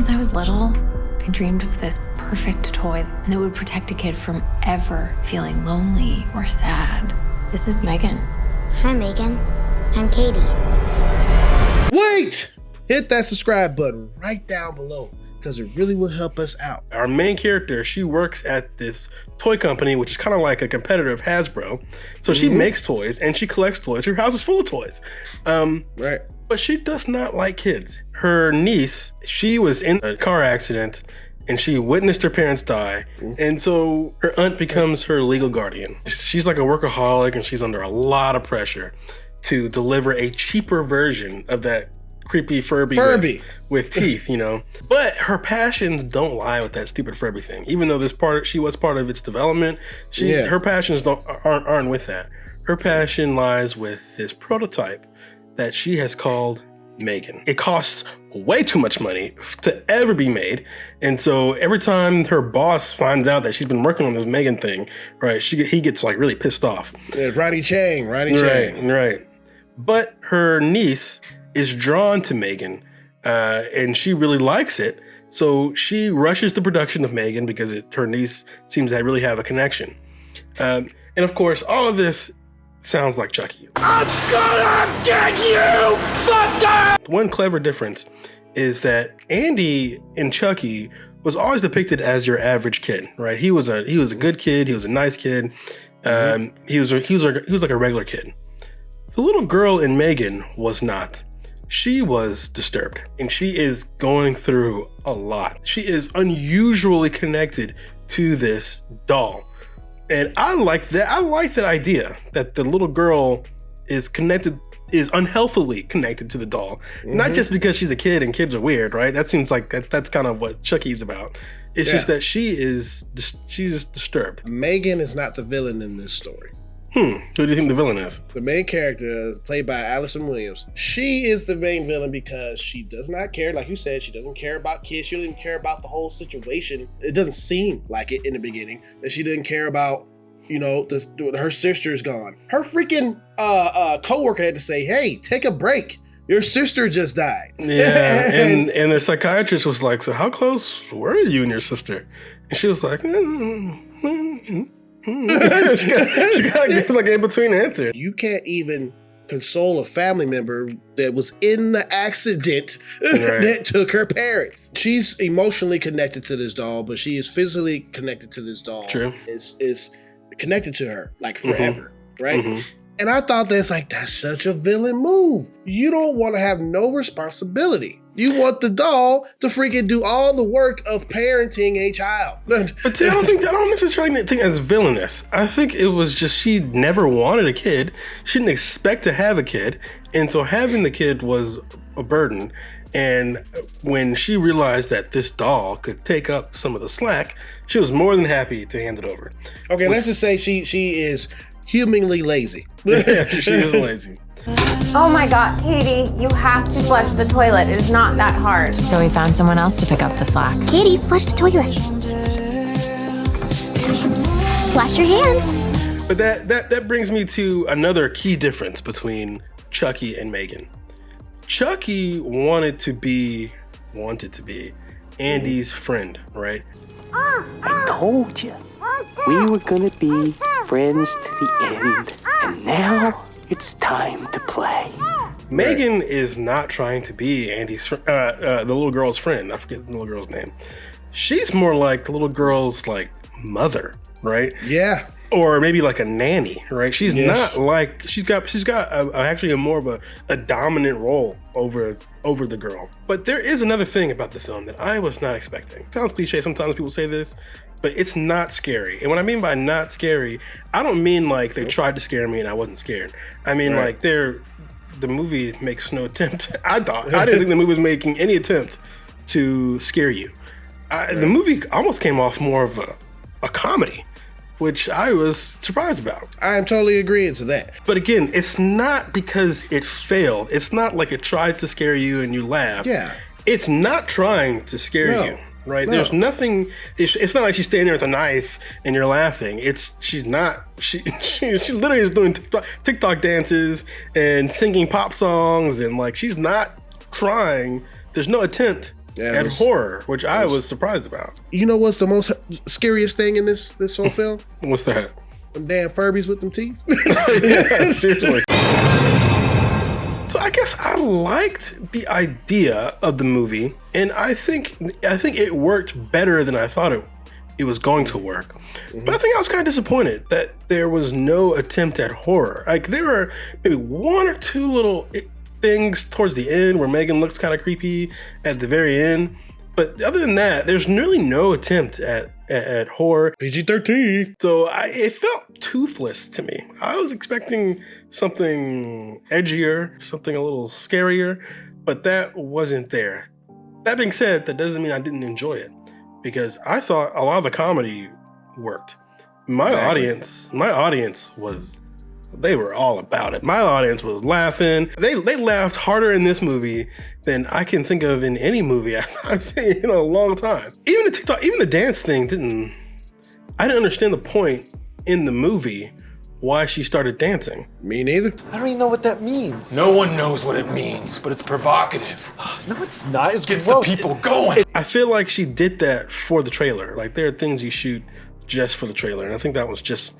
Since I was little, I dreamed of this perfect toy that would protect a kid from ever feeling lonely or sad. This is Megan. Hi, Megan. I'm Katie. Wait! Hit that subscribe button right down below because it really will help us out. Our main character, she works at this toy company, which is kind of like a competitor of Hasbro. So she makes toys and she collects toys. Her house is full of toys. Right. But she does not like kids. Her niece, she was in a car accident and she witnessed her parents die. And so her aunt becomes her legal guardian. She's like a workaholic and she's under a lot of pressure to deliver a cheaper version of that creepy Furby. With teeth, you know. But her passions don't lie with that stupid Furby thing. Even though she was part of its development, her passions aren't with that. Her passion lies with this prototype that she has called Megan. It costs way too much money to ever be made. And so every time her boss finds out that she's been working on this Megan thing, right, he gets like really pissed off. Yeah, Roddy Chang. Right. But her niece is drawn to Megan and she really likes it. So she rushes the production of Megan because her niece seems to really have a connection. And of course, all of this sounds like Chucky. I'm gonna get you, fucker! One clever difference is that Andy in Chucky was always depicted as your average kid, right? He was a good kid. He was a nice kid. He was like a regular kid. The little girl in Megan was not. She was disturbed and she is going through a lot. She is unusually connected to this doll. And I like that. I like that idea that the little girl is unhealthily connected to the doll. Not just because she's a kid and kids are weird, right? That seems like that's kind of what Chucky's about. It's just that she's disturbed. Megan is not the villain in this story. Who do you think the villain is? The main character, played by Allison Williams. She is the main villain because she does not care. Like you said, she doesn't care about kids. She doesn't even care about the whole situation. It doesn't seem like it in the beginning that she didn't care about, her sister's gone. Her freaking coworker had to say, hey, take a break. Your sister just died. Yeah, and the psychiatrist was like, so how close were you and your sister? And she was like, she got to give like an in-between answer. You can't even console a family member that was in the accident that took her parents. She's emotionally connected to this doll, but she is physically connected to this doll. True. Is connected to her like forever, right? And I thought that's such a villain move. You don't want to have no responsibility. You want the doll to freaking do all the work of parenting a child. But I don't necessarily think as villainous. I think it was just she never wanted a kid. She didn't expect to have a kid. And so having the kid was a burden. And when she realized that this doll could take up some of the slack, she was more than happy to hand it over. Okay, let's just say she is humanly lazy. Yeah, she is lazy. Oh my God, Katie, you have to flush the toilet. It is not that hard. So we found someone else to pick up the slack. Katie, flush the toilet. Wash your hands. But that brings me to another key difference between Chucky and Megan. Chucky wanted to be Andy's friend, right? I told you, we were gonna be friends to the end, and now it's time to play. Megan is not trying to be Andy's the little girl's friend. I forget the little girl's name. She's more like the little girl's like mother, right? Yeah. Or maybe like a nanny, right? She's not like she's got actually more of a dominant role over the girl. But there is another thing about the film that I was not expecting. Sounds cliche. Sometimes people say this, but it's not scary. And what I mean by not scary, I don't mean like they tried to scare me and I wasn't scared. I mean like the movie makes no attempt. I didn't think the movie was making any attempt to scare you. The movie almost came off more of a comedy, which I was surprised about. I am totally agreeing to that. But again, it's not because it failed. It's not like it tried to scare you and you laughed. Yeah. It's not trying to scare you, right? No. There's nothing, it's not like she's standing there with a knife and you're laughing. She literally is doing TikTok dances and singing pop songs and like, she's not trying. There's no attempt at horror, which I was surprised about. You know what's the most scariest thing in this whole film? What's that? Them damn Furbies with them teeth. Yeah, seriously. So I guess I liked the idea of the movie, and I think it worked better than I thought it was going to work. But I think I was kind of disappointed that there was no attempt at horror. Like there were maybe one or two little things towards the end where Megan looks kind of creepy at the very end. But other than that, there's really no attempt at horror. PG-13. So it felt toothless to me. I was expecting something edgier, something a little scarier, but that wasn't there. That being said, that doesn't mean I didn't enjoy it, because I thought a lot of the comedy worked. My audience they were all about it. My audience was laughing. They laughed harder in this movie than I can think of in any movie I've seen in a long time. Even the TikTok, even the dance thing I didn't understand the point in the movie why she started dancing. Me neither. I don't even know what that means. No one knows what it means, but it's provocative. No, it's not. It Gets the people going. I feel like she did that for the trailer. Like there are things you shoot just for the trailer, and I think that was just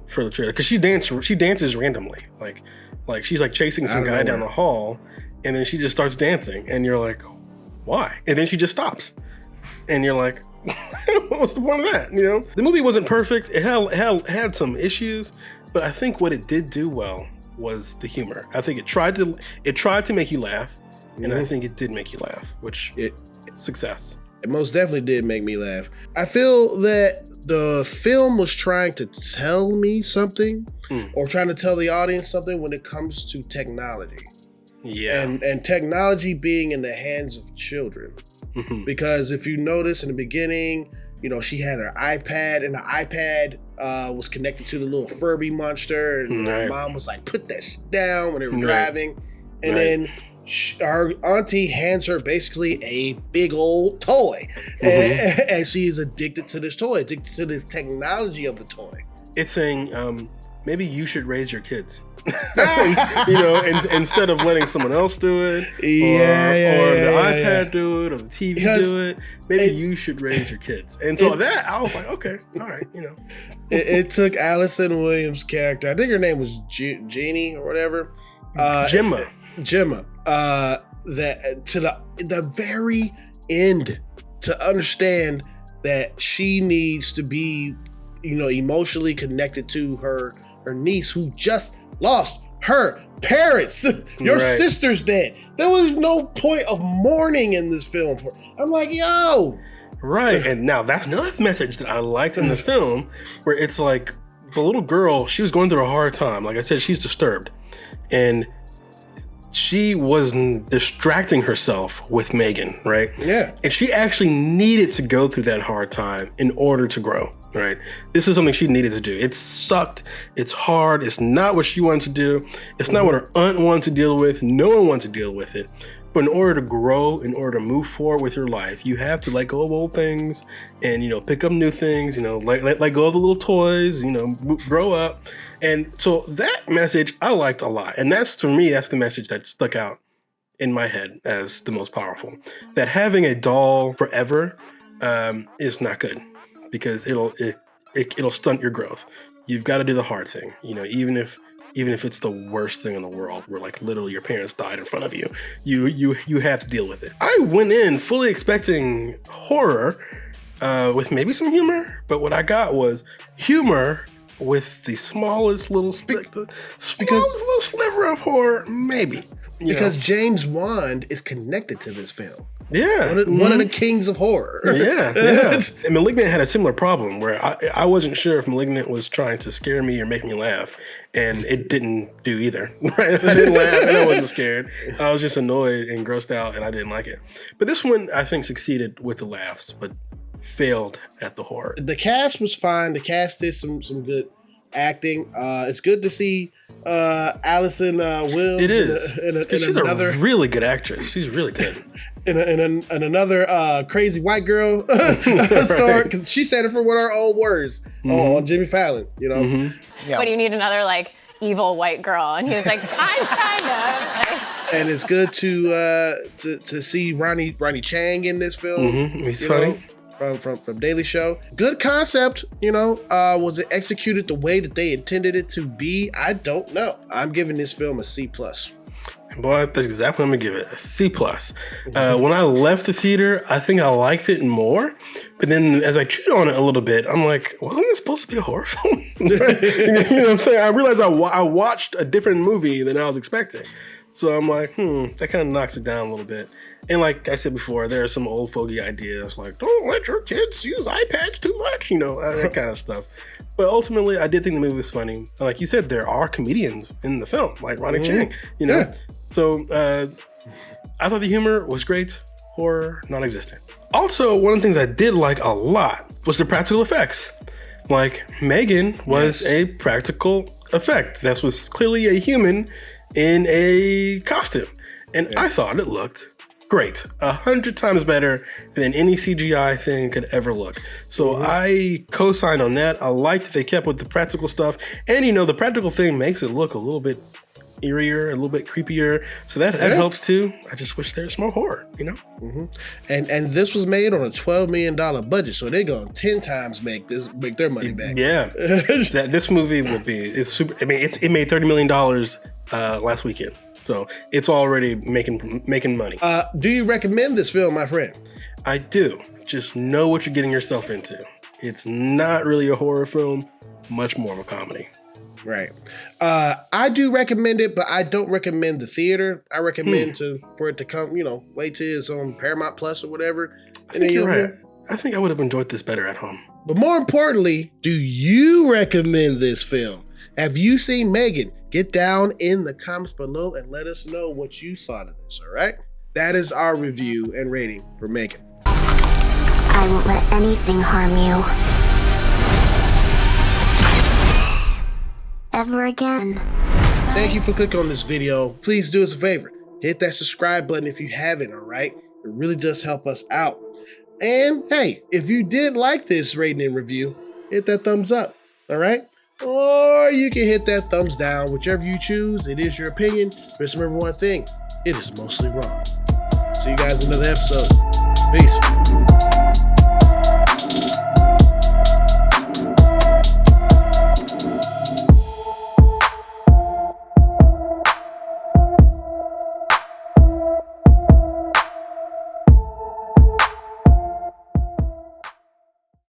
for the trailer, because she dances randomly, like she's like chasing some guy down the hall, and then she just starts dancing, and you're like, why? And then she just stops, and you're like, what's the point of that? You know, the movie wasn't perfect. It had some issues, but I think what it did do well was the humor. I think it tried to make you laugh, and I think it did make you laugh, which success. It most definitely did make me laugh. I feel that the film was trying to tell me something, or trying to tell the audience something when it comes to technology. Yeah. And technology being in the hands of children. Because if you notice in the beginning, you know, she had her iPad, and the iPad was connected to the little Furby monster, and her mom was like, put that shit down when they were driving. And then her auntie hands her basically a big old toy, and she is addicted to this toy, addicted to this technology of the toy. It's saying, maybe you should raise your kids. You know, instead of letting someone else do it, or the iPad do it, or the TV do it, maybe you should raise your kids. And so that, I was like, okay, all right, you know. It took Allison Williams' character, I think her name was Jeannie or whatever. Gemma. That to the very end to understand that she needs to be, you know, emotionally connected to her niece who just lost her parents. Your sister's dead. There was no point of mourning in this film. I'm like, yo. Right. And now that's another message that I liked in the film, where it's like the little girl, she was going through a hard time. Like I said, she's disturbed. And she was distracting herself with Megan, right? Yeah. And she actually needed to go through that hard time in order to grow, right? This is something she needed to do. It sucked. It's hard. It's not what she wanted to do. It's not what her aunt wanted to deal with. No one wants to deal with it. But in order to grow, in order to move forward with your life, you have to let go of old things and, you know, pick up new things, you know, let go of the little toys, you know, grow up. And so that message I liked a lot. And that's, for me, that's the message that stuck out in my head as the most powerful. That having a doll forever is not good, because it'll stunt your growth. You've got to do the hard thing, you know, even if it's the worst thing in the world, where like literally your parents died in front of you, you have to deal with it. I went in fully expecting horror with maybe some humor, but what I got was humor with the smallest little little sliver of horror, maybe. Because James Wan is connected to this film. Yeah. One of the kings of horror. Yeah. And Malignant had a similar problem, where I wasn't sure if Malignant was trying to scare me or make me laugh, and it didn't do either. Right? I didn't laugh and I wasn't scared. I was just annoyed and grossed out, and I didn't like it. But this one, I think, succeeded with the laughs, but failed at the horror. The cast was fine. The cast did some good acting. It's good to see Allison Williams. It is. She's a really good actress. She's really good. And another crazy white girl star, because she said it for one of her own words on Jimmy Fallon, you know? What do you need, another like evil white girl? And he was like, I'm kind of. And it's good to see Ronnie Chang in this film. He's funny. From Daily Show. Good concept, was it executed the way that they intended it to be? I don't know. I'm giving this film a C+. Boy, that's exactly what I'm gonna give it, a C+. When I left the theater, I think I liked it more. But then as I chewed on it a little bit, I'm like, wasn't this supposed to be a horror film? You know what I'm saying? I realized I watched a different movie than I was expecting. So I'm like, that kind of knocks it down a little bit. And like I said before, there are some old fogey ideas like, don't let your kids use iPads too much, that kind of stuff. But ultimately, I did think the movie was funny. Like you said, there are comedians in the film, like Ronnie Chang, Yeah. So I thought the humor was great, horror, non-existent. Also, one of the things I did like a lot was the practical effects. Like M3GAN was a practical effect. That was clearly a human in a costume. And I thought it looked great. 100 times better than any CGI thing could ever look. So I co-signed on that. I liked that they kept with the practical stuff. And the practical thing makes it look a little bit eerier, a little bit creepier. So that helps too. I just wish there was more horror, And this was made on a $12 million budget. So they're going to 10 times make their money back. Yeah. This movie will be, it's super, it made $30 million last weekend. So it's already making money. Do you recommend this film, my friend? I do. Just know what you're getting yourself into. It's not really a horror film, much more of a comedy. Right. I do recommend it, but I don't recommend the theater. I recommend for it to come, wait till it's on Paramount Plus or whatever. I think you're right. I think I would have enjoyed this better at home. But more importantly, do you recommend this film? Have you seen M3GAN? Get down in the comments below and let us know what you thought of this, all right? That is our review and rating for M3GAN. I won't let anything harm you. Ever again. Thank you for clicking on this video. Please do us a favor. Hit that subscribe button if you haven't, all right? It really does help us out. And hey, if you did like this rating and review, hit that thumbs up, all right? Or you can hit that thumbs down, whichever you choose. It is your opinion. Just remember one thing, it is mostly wrong. See you guys in another episode. Peace.